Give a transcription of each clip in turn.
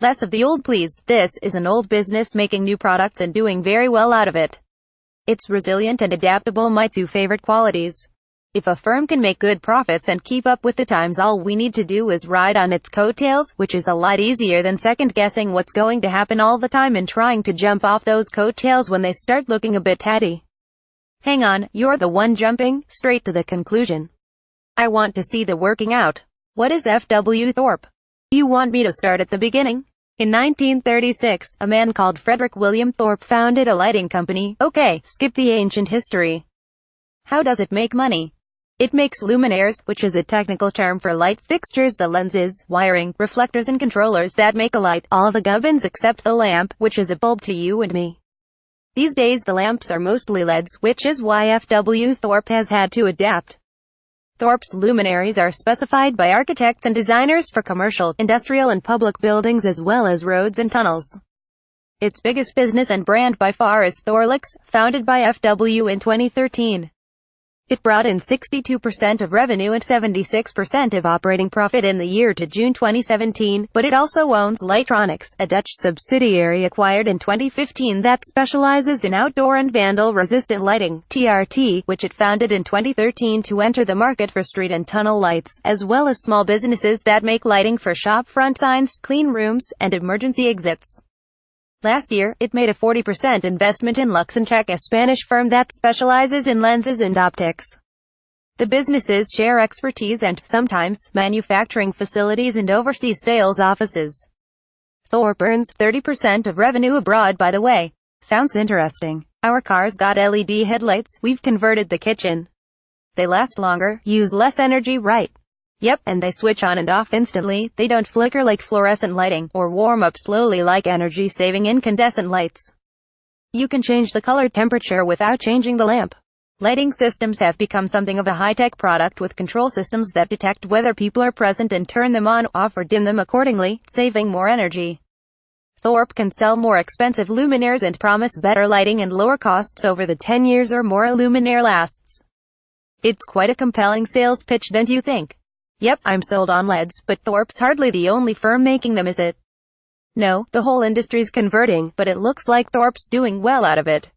Less of the old please. This is an old business making new products and doing very well out of it. It's resilient and adaptable, my two favorite qualities. If a firm can make good profits and keep up with the times, all we need to do is ride on its coattails, which is a lot easier than second-guessing what's going to happen all the time and trying to jump off those coattails when they start looking a bit tatty. Hang on, you're the one jumping straight to the conclusion. I want to see the working out. What is F.W. Thorpe? You want me to start at the beginning? In 1936, a man called Frederick William Thorpe founded a lighting company. Okay, skip the ancient history. How does it make money? It makes luminaires, which is a technical term for light fixtures, the lenses, wiring, reflectors and controllers that make a light, all the gubbins except the lamp, which is a bulb to you and me. These days the lamps are mostly LEDs, which is why F.W. Thorpe has had to adapt. Thorpe's luminaries are specified by architects and designers for commercial, industrial and public buildings as well as roads and tunnels. Its biggest business and brand by far is Thorlux, founded by F.W. in 2013. It brought in 62% of revenue and 76% of operating profit in the year to June 2017, but it also owns Lightronics, a Dutch subsidiary acquired in 2015 that specializes in outdoor and vandal-resistant lighting, TRT, which it founded in 2013 to enter the market for street and tunnel lights, as well as small businesses that make lighting for shop front signs, clean rooms, and emergency exits. Last year, it made a 40% investment in Luxentech, a Spanish firm that specializes in lenses and optics. The businesses share expertise and, sometimes, manufacturing facilities and overseas sales offices. Thorpe earns 30% of revenue abroad, by the way. Sounds interesting. Our car's got LED headlights, we've converted the kitchen. They last longer, use less energy, right? Yep, and they switch on and off instantly, they don't flicker like fluorescent lighting, or warm up slowly like energy-saving incandescent lights. You can change the color temperature without changing the lamp. Lighting systems have become something of a high-tech product with control systems that detect whether people are present and turn them on, off or dim them accordingly, saving more energy. Thorpe can sell more expensive luminaires and promise better lighting and lower costs over the 10 years or more a luminaire lasts. It's quite a compelling sales pitch, don't you think? Yep, I'm sold on LEDs, but Thorpe's hardly the only firm making them, is it? No, the whole industry's converting, but it looks like Thorpe's doing well out of it.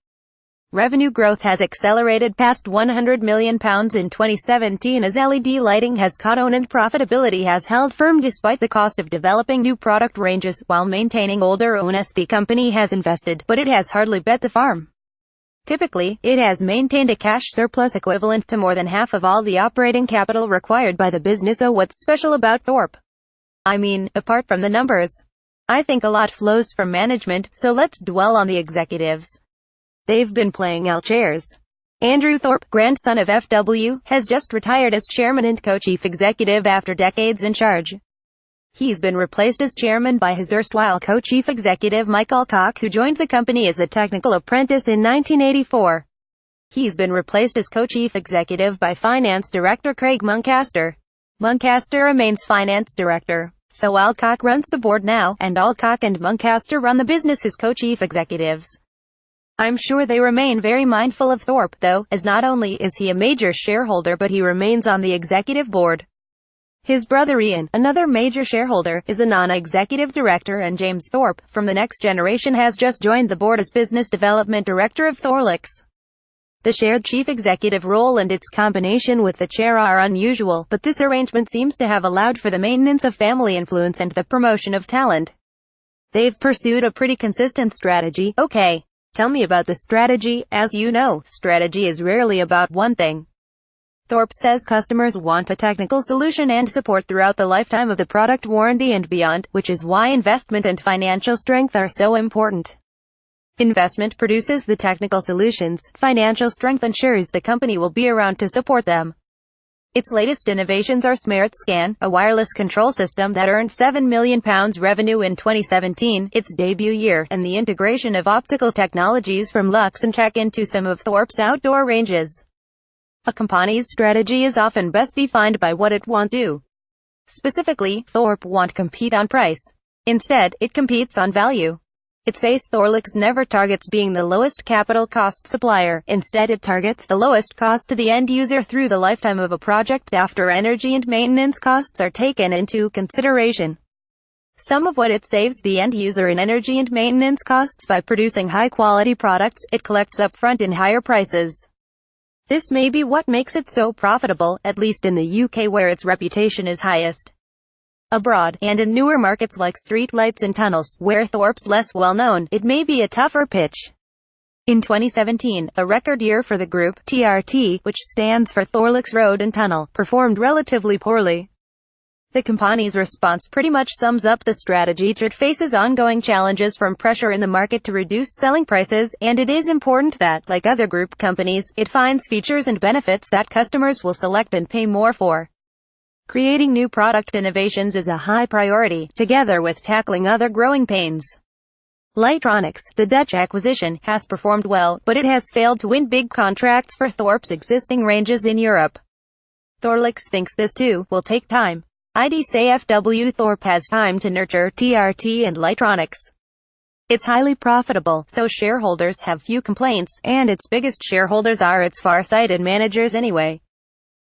Revenue growth has accelerated past £100 million in 2017 as LED lighting has caught on and profitability has held firm despite the cost of developing new product ranges while maintaining older owners. The company has invested, but it has hardly bet the farm. Typically, it has maintained a cash surplus equivalent to more than half of all the operating capital required by the business. So what's special about Thorpe? I mean, apart from the numbers. I think a lot flows from management, so let's dwell on the executives. They've been playing L chairs. Andrew Thorpe, grandson of F.W., has just retired as chairman and co-chief executive after decades in charge. He's been replaced as chairman by his erstwhile co-chief executive Mike Alcock, who joined the company as a technical apprentice in 1984. He's been replaced as co-chief executive by finance director Craig Muncaster. Muncaster remains finance director, so Alcock runs the board now, and Alcock and Muncaster run the business as co-chief executives. I'm sure they remain very mindful of Thorpe, though, as not only is he a major shareholder but he remains on the executive board. His brother Ian, another major shareholder, is a non-executive director, and James Thorpe, from the next generation, has just joined the board as business development director of Thorlux. The shared chief executive role and its combination with the chair are unusual, but this arrangement seems to have allowed for the maintenance of family influence and the promotion of talent. They've pursued a pretty consistent strategy. Okay, tell me about the strategy. As you know, strategy is rarely about one thing. Thorpe says customers want a technical solution and support throughout the lifetime of the product, warranty and beyond, which is why investment and financial strength are so important. Investment produces the technical solutions, financial strength ensures the company will be around to support them. Its latest innovations are Smart Scan, a wireless control system that earned £7 million revenue in 2017, its debut year, and the integration of optical technologies from Luxentech into some of Thorpe's outdoor ranges. A company's strategy is often best defined by what it won't do. Specifically, Thorpe won't compete on price. Instead, it competes on value. It says Thorlux never targets being the lowest capital cost supplier. Instead, it targets the lowest cost to the end user through the lifetime of a project after energy and maintenance costs are taken into consideration. some of what it saves the end user in energy and maintenance costs by producing high-quality products it collects upfront in higher prices. This may be what makes it so profitable, at least in the UK where its reputation is highest. Abroad, and in newer markets like streetlights and tunnels, where Thorpe's less well known, it may be a tougher pitch. In 2017, a record year for the group, TRT, which stands for Thorlix Road and Tunnel, performed relatively poorly. The company's response pretty much sums up the strategy. It faces ongoing challenges from pressure in the market to reduce selling prices, and it is important that, like other group companies, it finds features and benefits that customers will select and pay more for. Creating new product innovations is a high priority, together with tackling other growing pains. Lightronics, the Dutch acquisition, has performed well, but it has failed to win big contracts for Thorpe's existing ranges in Europe. Thorlix thinks this too will take time. I'd say FW Thorpe has time to nurture TRT and Lightronics. It's highly profitable, so shareholders have few complaints, and its biggest shareholders are its far-sighted managers anyway.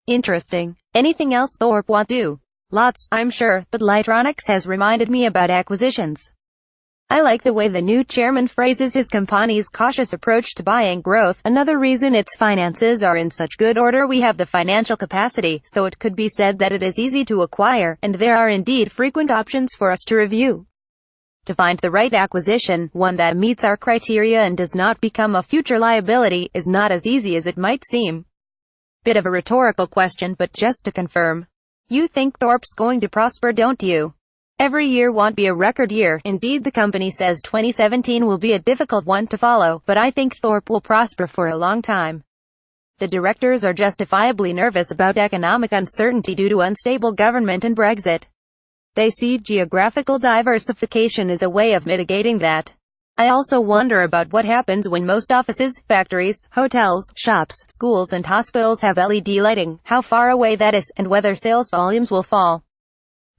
Interesting. Anything else Thorpe won't do? Lots, I'm sure, but Lightronics has reminded me about acquisitions. I like the way the new chairman phrases his company's cautious approach to buying growth. Another reason its finances are in such good order: we have the financial capacity, so it could be said that it is easy to acquire, and there are indeed frequent options for us to review. To find the right acquisition, one that meets our criteria and does not become a future liability, is not as easy as it might seem. Bit of a rhetorical question, but just to confirm. You think Thorpe's going to prosper, don't you? Every year won't be a record year. Indeed, the company says 2017 will be a difficult one to follow, but I think Thorpe will prosper for a long time. The directors are justifiably nervous about economic uncertainty due to unstable government and Brexit. They see geographical diversification as a way of mitigating that. I also wonder about what happens when most offices, factories, hotels, shops, schools and hospitals have LED lighting, how far away that is, and whether sales volumes will fall.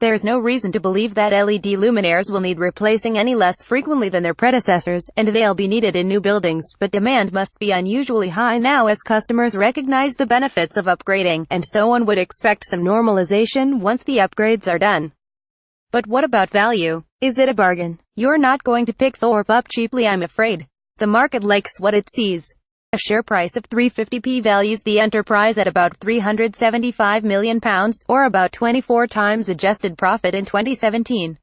There's no reason to believe that LED luminaires will need replacing any less frequently than their predecessors, and they'll be needed in new buildings, but demand must be unusually high now as customers recognize the benefits of upgrading, and so one would expect some normalization once the upgrades are done. But what about value? Is it a bargain? You're not going to pick Thorpe up cheaply, I'm afraid. The market likes what it sees. A share price of 350p values the enterprise at about £375 million, or about 24 times adjusted profit in 2017.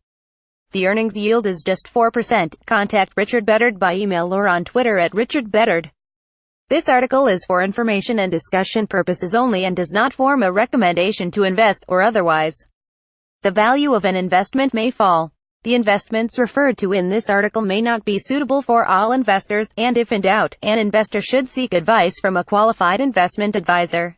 The earnings yield is just 4%. Contact Richard Beddard by email or on Twitter at Richard Beddard. This article is for information and discussion purposes only and does not form a recommendation to invest, or otherwise. The value of an investment may fall. The investments referred to in this article may not be suitable for all investors, and if in doubt, an investor should seek advice from a qualified investment advisor.